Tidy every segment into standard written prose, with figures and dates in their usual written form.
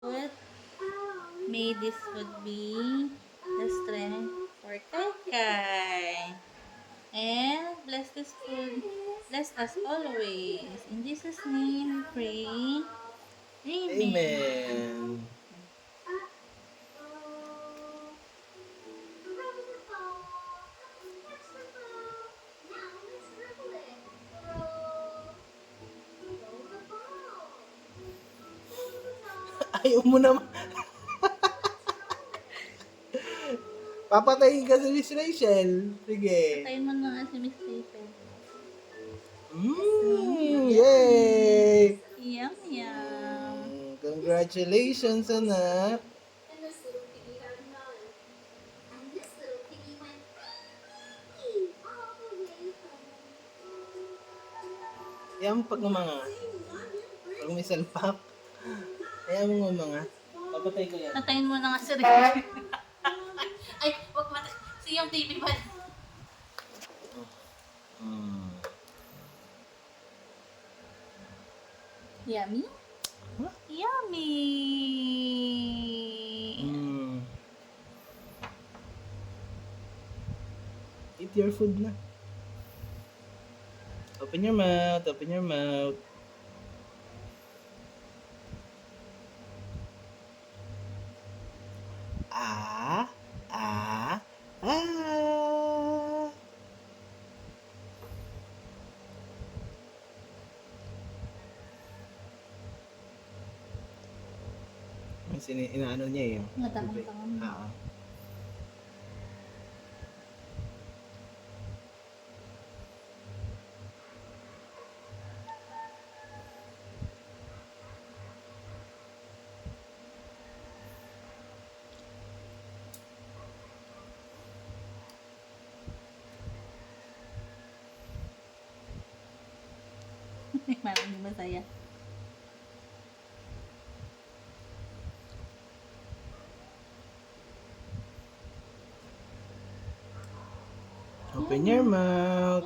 food. May this would be the strength for Kai Kai. And bless this food. Bless us always. In Jesus' name we pray. Amen. Amen. Ayaw mo naman. Papatayin ka si Miss Rachel. Sige. Patayin mo na nga si Miss Rachel. Yay! Yum, yum. Congratulations, anak. Yan pag umanga. Pag may salpak. Ayaw mo umanga. Papatay ko yan. Patayin mo na nga si Rachel. Ay, wag mata. Yung TV ba? Yummy? Huh? Yummy! Eat your food na. Open your mouth. Open your mouth. Ah. Ah. Ah. Mas inaano niya eh. Natangan-tangan mo. Ah. Parang di masaya. Open your mouth.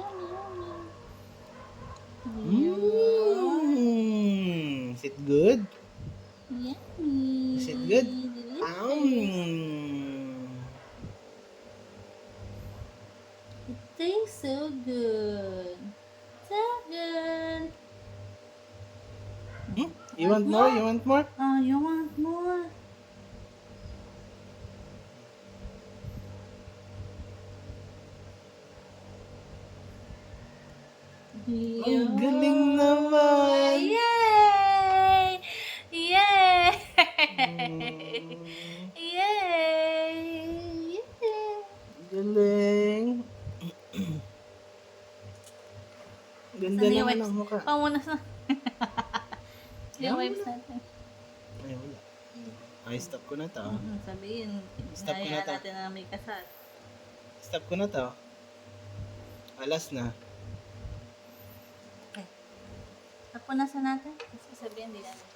Is it good? Yummy. Is it good? Delicious. It tastes so good. So good. You want more? You want more? Oh, you want more? Ang galing naman! Yay! Yay! Mm, Yay! galing. Ganda Saan yung naman wipes? ang mukha. Pamunas na. Yung Yan wipes na. natin. Ay, wala. Ay, stop ko na to. Sabihin, Stop ko na hinayaan to. natin na may kasal. Stop ko na to. Alas na. Okay. Tapunasan natin. Kasi sabihin, hindi natin